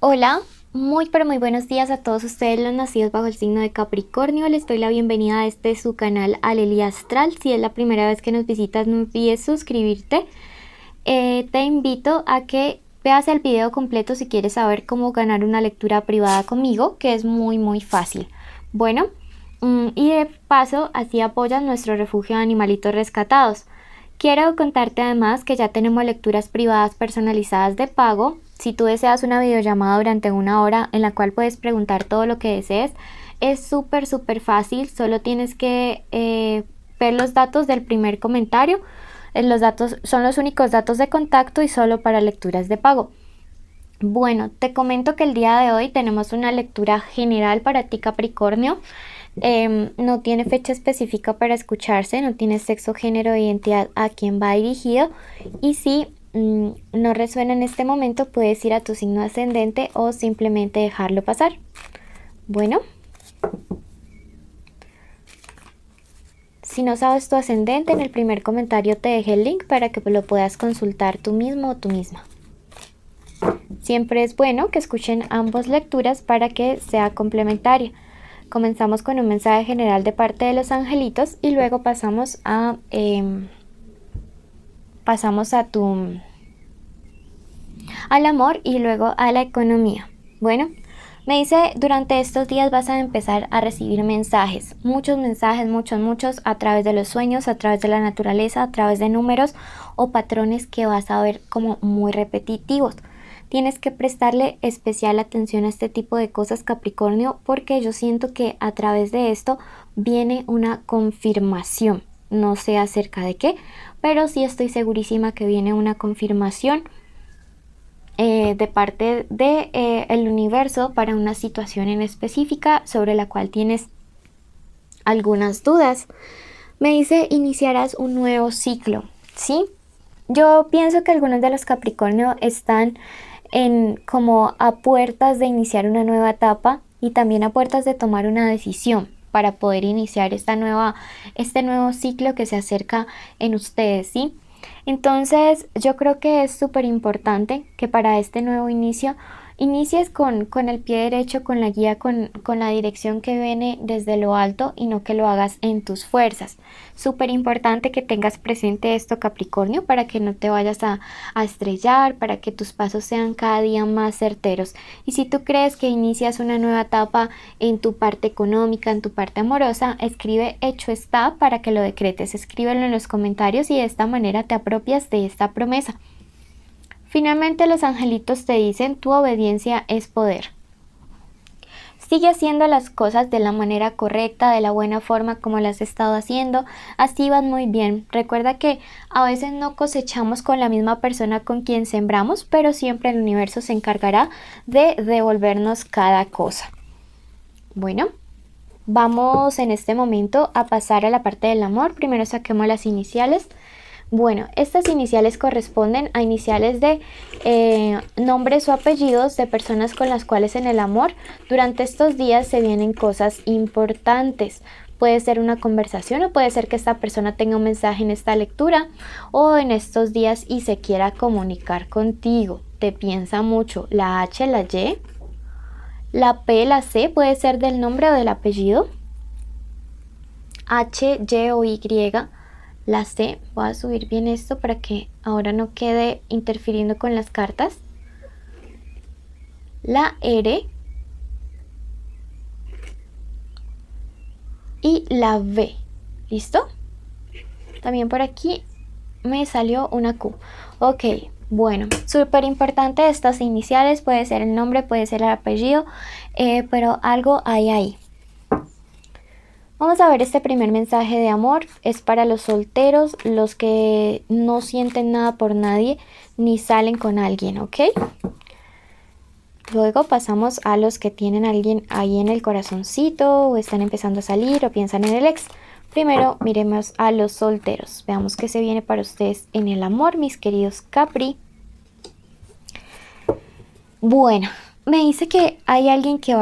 Hola, muy pero muy buenos días a todos ustedes los nacidos bajo el signo de Capricornio. Les doy la bienvenida a este su canal Alelia Astral. Si es la primera vez que nos visitas, no olvides suscribirte. Te invito a que veas el video completo si quieres saber cómo ganar una lectura privada conmigo, que es muy fácil. Bueno, y de paso así apoyas nuestro refugio de animalitos rescatados. Quiero contarte además que ya tenemos lecturas privadas personalizadas de pago. Si tú deseas una videollamada durante una hora en la cual puedes preguntar todo lo que desees, es súper fácil. Solo tienes que ver los datos del primer comentario. Los datos son los únicos datos de contacto y solo para lecturas de pago. Bueno, te comento que el día de hoy tenemos una lectura general para ti, Capricornio. No tiene fecha específica para escucharse, no tiene sexo, género o identidad a quien va dirigido. Y si no resuena en este momento, puedes ir a tu signo ascendente o simplemente dejarlo pasar. Bueno, si no sabes tu ascendente, en el primer comentario te dejé el link para que lo puedas consultar tú mismo o tú misma. Siempre es bueno que escuchen ambas lecturas para que sea complementaria. Comenzamos con un mensaje general de parte de los angelitos y luego pasamos a al amor y luego a la economía. Bueno, me dice, durante estos días vas a empezar a recibir mensajes, muchos mensajes, muchos, a través de los sueños, a través de la naturaleza, a través de números o patrones que vas a ver como muy repetitivos. Tienes que prestarle especial atención a este tipo de cosas, Capricornio, porque yo siento que a través de esto viene una confirmación. No sé acerca de qué, pero sí estoy segurísima que viene una confirmación de parte de el universo para una situación en específica sobre la cual tienes algunas dudas. Me dice, iniciarás un nuevo ciclo, ¿sí? Yo pienso que algunos de los Capricornio están como a puertas de iniciar una nueva etapa y también a puertas de tomar una decisión para poder iniciar este nuevo ciclo que se acerca en ustedes, ¿sí? Entonces yo creo que es súper importante que para este nuevo inicio inicies con el pie derecho, con la guía, con la dirección que viene desde lo alto y no que lo hagas en tus fuerzas. Súper importante que tengas presente esto, Capricornio, para que no te vayas a estrellar, para que tus pasos sean cada día más certeros. Y si tú crees que inicias una nueva etapa en tu parte económica, en tu parte amorosa, escribe hecho está para que lo decretes. Escríbelo en los comentarios y de esta manera te apropias de esta promesa. Finalmente los angelitos te dicen, tu obediencia es poder. Sigue haciendo las cosas de la manera correcta, de la buena forma como las has estado haciendo, así van muy bien. Recuerda que a veces no cosechamos con la misma persona con quien sembramos, pero siempre el universo se encargará de devolvernos cada cosa. Bueno, vamos en este momento a pasar a la parte del amor. Primero saquemos las iniciales. Bueno, estas iniciales corresponden a iniciales de nombres o apellidos de personas con las cuales en el amor durante estos días se vienen cosas importantes. Puede ser una conversación o puede ser que esta persona tenga un mensaje en esta lectura o en estos días y se quiera comunicar contigo. Te piensa mucho la H, la Y, la P, la C, puede ser del nombre o del apellido. H, Y o Y. La C, voy a subir bien esto para que ahora no quede interfiriendo con las cartas. La R y la V. ¿Listo? También por aquí me salió una Q. Ok, bueno, súper importante estas iniciales. Puede ser el nombre, puede ser el apellido, pero algo hay ahí. Vamos a ver este primer mensaje de amor. Es para los solteros, los que no sienten nada por nadie ni salen con alguien, ¿ok? Luego pasamos a los que tienen a alguien ahí en el corazoncito o están empezando a salir o piensan en el ex. Primero miremos a los solteros. Veamos qué se viene para ustedes en el amor, mis queridos Capri. Bueno, me dice que hay alguien que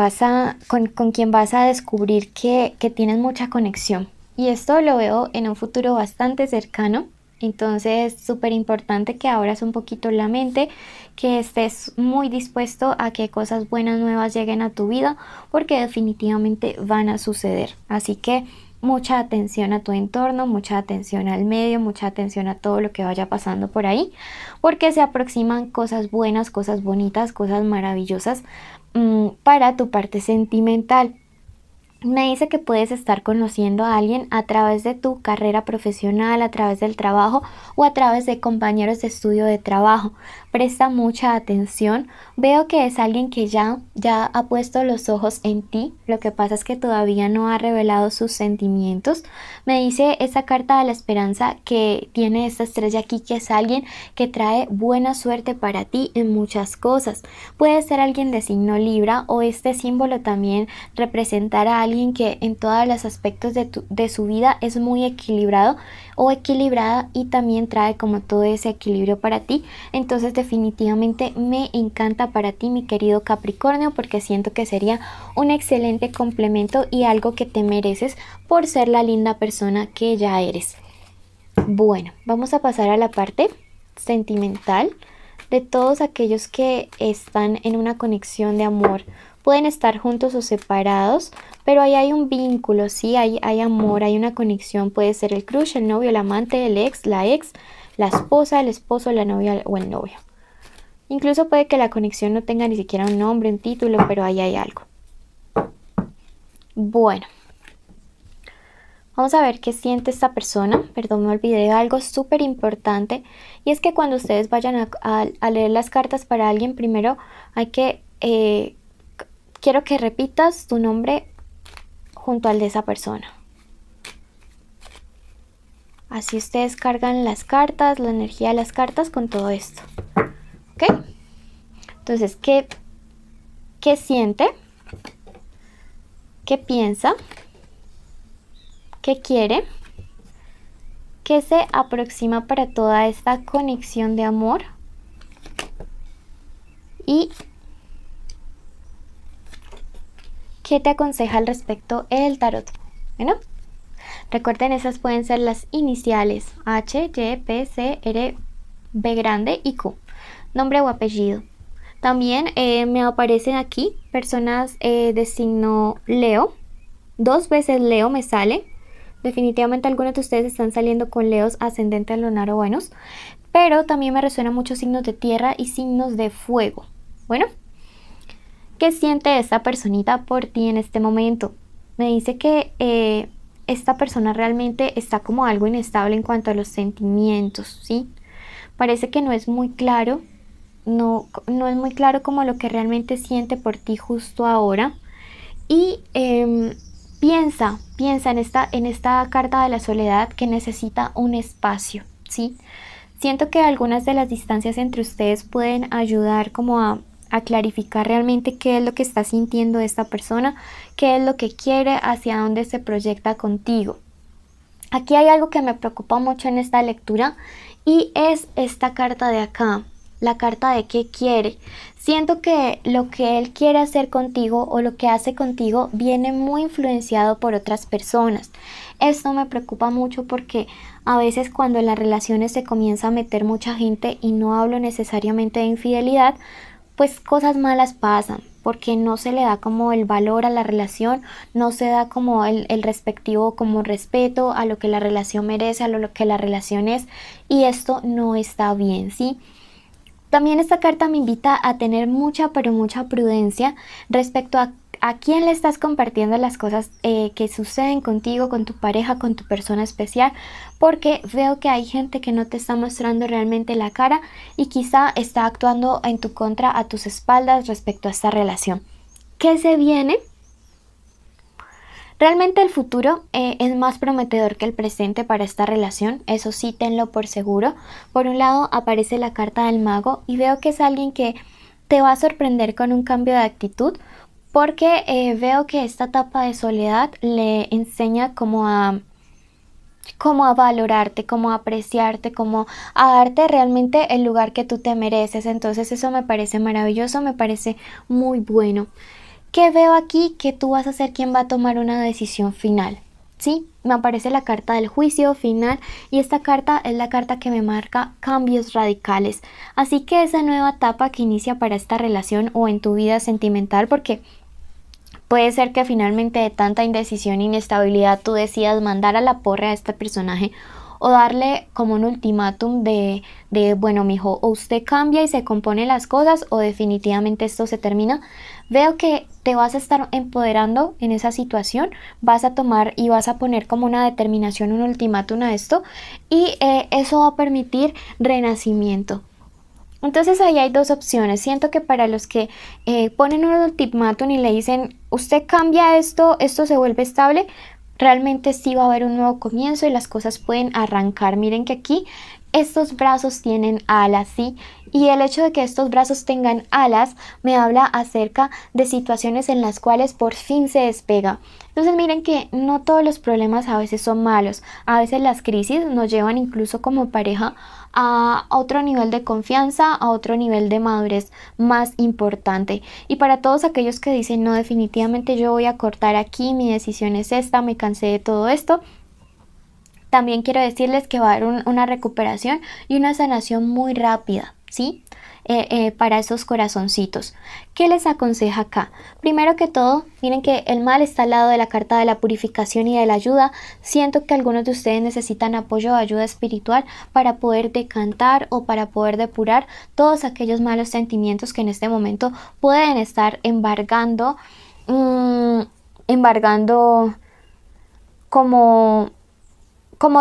con quien vas a descubrir que tienes mucha conexión. Y esto lo veo en un futuro bastante cercano. Entonces, súper importante que abras un poquito la mente, que estés muy dispuesto a que cosas buenas nuevas lleguen a tu vida, porque definitivamente van a suceder. Así que mucha atención a tu entorno, mucha atención al medio, mucha atención a todo lo que vaya pasando por ahí, porque se aproximan cosas buenas, cosas bonitas, cosas maravillosas para tu parte sentimental. Me dice que puedes estar conociendo a alguien a través de tu carrera profesional, a través del trabajo o a través de compañeros de estudio de trabajo. Presta mucha atención. Veo que es alguien que ya ha puesto los ojos en ti. Lo que pasa es que todavía no ha revelado sus sentimientos. Me dice esa carta de la esperanza que tiene esta estrella aquí, que es alguien que trae buena suerte para ti en muchas cosas. Puede ser alguien de signo Libra, o este símbolo también representará a alguien que en todos los aspectos de su vida es muy equilibrado o equilibrada, y también trae como todo ese equilibrio para ti. Entonces definitivamente me encanta para ti, mi querido Capricornio, porque siento que sería un excelente complemento y algo que te mereces por ser la linda persona que ya eres. Bueno, vamos a pasar a la parte sentimental de todos aquellos que están en una conexión de amor. Pueden estar juntos o separados, pero ahí hay un vínculo, ¿sí? Hay amor, hay una conexión. Puede ser el crush, el novio, el amante, el ex, la esposa, el esposo, la novia o el novio. Incluso puede que la conexión no tenga ni siquiera un nombre, un título, pero ahí hay algo. Bueno, vamos a ver qué siente esta persona. Perdón, me olvidé de algo súper importante, y es que cuando ustedes vayan a leer las cartas para alguien, primero hay que... quiero que repitas tu nombre junto al de esa persona. Así ustedes cargan las cartas, la energía de las cartas con todo esto. ¿Ok? Entonces, ¿qué siente? ¿Qué piensa? ¿Qué quiere? ¿Qué se aproxima para toda esta conexión de amor? ¿Y qué te aconseja al respecto el tarot? Bueno, recuerden, esas pueden ser las iniciales H, Y, P, C, R, B grande y Q, nombre o apellido. También me aparecen aquí personas de signo Leo. 2 veces Leo me sale. Definitivamente algunos de ustedes están saliendo con Leos, ascendente, lunar o Venus. Pero también me resuenan muchos signos de tierra y signos de fuego. Bueno, ¿qué siente esta personita por ti en este momento? Me dice que esta persona realmente está como algo inestable en cuanto a los sentimientos, ¿sí? Parece que no es muy claro, no es muy claro como lo que realmente siente por ti justo ahora. Y piensa en esta carta de la soledad, que necesita un espacio, ¿sí? Siento que algunas de las distancias entre ustedes pueden ayudar como a clarificar realmente qué es lo que está sintiendo esta persona, qué es lo que quiere, hacia dónde se proyecta contigo. Aquí hay algo que me preocupa mucho en esta lectura, y es esta carta de acá, la carta de qué quiere. Siento que lo que él quiere hacer contigo o lo que hace contigo viene muy influenciado por otras personas. Esto me preocupa mucho porque a veces cuando en las relaciones se comienza a meter mucha gente, y no hablo necesariamente de infidelidad, pues cosas malas pasan, porque no se le da como el valor a la relación, no se da como el respectivo como respeto a lo que la relación merece, a lo que la relación es, y esto no está bien, ¿sí? También esta carta me invita a tener mucha, pero mucha prudencia respecto a quién le estás compartiendo las cosas que suceden contigo, con tu pareja, con tu persona especial, porque veo que hay gente que no te está mostrando realmente la cara y quizá está actuando en tu contra, a tus espaldas, respecto a esta relación. ¿Qué se viene? Realmente el futuro es más prometedor que el presente para esta relación, eso sí, tenlo por seguro. Por un lado aparece la carta del mago, y veo que es alguien que te va a sorprender con un cambio de actitud, porque veo que esta etapa de soledad le enseña como a valorarte, como a apreciarte, como a darte realmente el lugar que tú te mereces. Entonces eso me parece maravilloso, me parece muy bueno. ¿Qué veo aquí? Que tú vas a ser quien va a tomar una decisión final, Sí, me aparece la carta del juicio final y esta carta es la carta que me marca cambios radicales. Así que esa nueva etapa que inicia para esta relación o en tu vida sentimental, porque puede ser que finalmente de tanta indecisión e inestabilidad tú decidas mandar a la porra a este personaje o darle como un ultimátum de bueno, mijo, o usted cambia y se compone las cosas o definitivamente esto se termina. Veo que te vas a estar empoderando en esa situación, vas a tomar y vas a poner como una determinación, un ultimátum a esto y eso va a permitir renacimiento. Entonces ahí hay dos opciones. Siento que para los que ponen un ultimátum y le dicen, usted cambia esto, esto se vuelve estable, realmente sí va a haber un nuevo comienzo y las cosas pueden arrancar. Miren que aquí estos brazos tienen alas, ¿sí? Y el hecho de que estos brazos tengan alas me habla acerca de situaciones en las cuales por fin se despega. Entonces miren que no todos los problemas a veces son malos. A veces las crisis nos llevan incluso como pareja a otro nivel de confianza, a otro nivel de madurez más importante. Y para todos aquellos que dicen, no, definitivamente yo voy a cortar aquí, mi decisión es esta, me cansé de todo esto, también quiero decirles que va a haber una recuperación y una sanación muy rápida, ¿sí? Para esos corazoncitos. ¿Qué les aconseja acá? Primero que todo, miren que el mal está al lado de la carta de la purificación y de la ayuda. Siento que algunos de ustedes necesitan apoyo o ayuda espiritual para poder decantar o para poder depurar todos aquellos malos sentimientos que en este momento pueden estar embargando como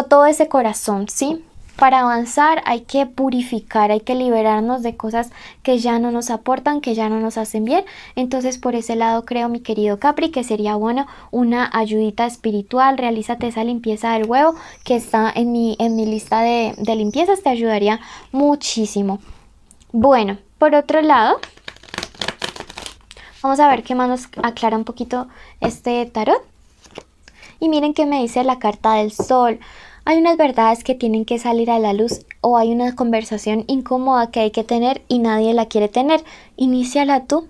todo ese corazón, ¿sí? Para avanzar hay que purificar, hay que liberarnos de cosas que ya no nos aportan, que ya no nos hacen bien. Entonces por ese lado creo, mi querido Capri, que sería bueno una ayudita espiritual. Realízate esa limpieza del huevo que está en mi lista de limpiezas, te ayudaría muchísimo. Bueno, por otro lado, vamos a ver qué más nos aclara un poquito este tarot. Y miren que me dice la carta del sol. Hay unas verdades que tienen que salir a la luz o hay una conversación incómoda que hay que tener y nadie la quiere tener. Iníciala tú.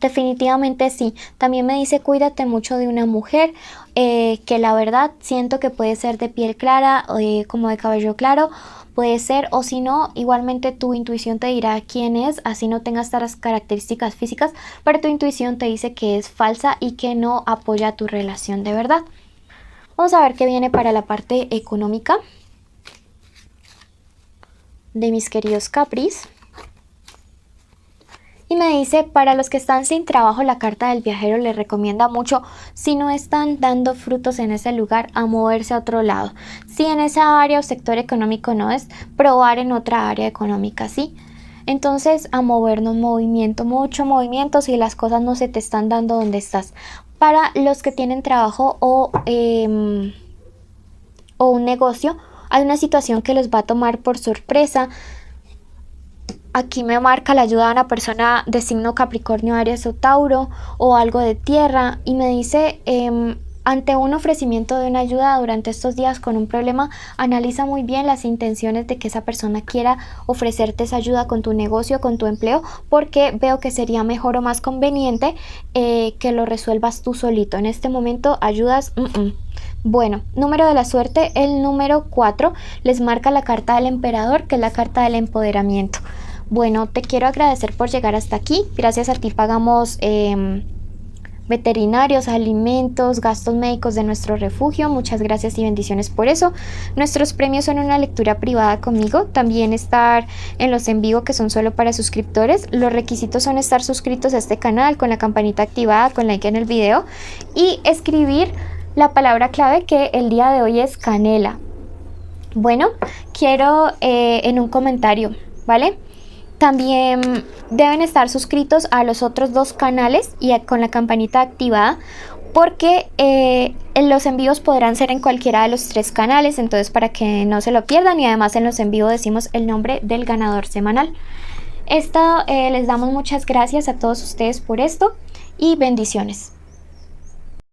Definitivamente sí. También me dice cuídate mucho de una mujer que la verdad siento que puede ser de piel clara, como de cabello claro. Puede ser, o si no, igualmente tu intuición te dirá quién es, así no tengas estas características físicas, pero tu intuición te dice que es falsa y que no apoya tu relación de verdad. Vamos a ver qué viene para la parte económica de mis queridos Capris. Y me dice, para los que están sin trabajo, la carta del viajero les recomienda mucho, si no están dando frutos en ese lugar, a moverse a otro lado. Si en esa área o sector económico no es, probar en otra área económica, ¿sí? Entonces, a movernos, movimiento, mucho movimiento, si las cosas no se te están dando donde estás. Para los que tienen trabajo o un negocio, hay una situación que los va a tomar por sorpresa. Aquí me marca la ayuda de una persona de signo Capricornio, Aries o Tauro o algo de tierra y me dice ante un ofrecimiento de una ayuda durante estos días con un problema, analiza muy bien las intenciones de que esa persona quiera ofrecerte esa ayuda con tu negocio, con tu empleo, porque veo que sería mejor o más conveniente que lo resuelvas tú solito. En este momento ayudas... Bueno, número de la suerte, el número 4 les marca la carta del emperador, que es la carta del empoderamiento. Bueno, te quiero agradecer por llegar hasta aquí. Gracias a ti pagamos veterinarios, alimentos, gastos médicos de nuestro refugio. Muchas gracias y bendiciones por eso. Nuestros premios son una lectura privada conmigo, también estar en los en vivo que son solo para suscriptores. Los requisitos son estar suscritos a este canal con la campanita activada, con like en el video y escribir la palabra clave que el día de hoy es canela. Bueno, quiero en un comentario, ¿vale? También deben estar suscritos a los otros dos canales y con la campanita activada porque los envíos podrán ser en cualquiera de los tres canales, entonces para que no se lo pierdan y además en los envíos decimos el nombre del ganador semanal. Les damos muchas gracias a todos ustedes por esto y bendiciones.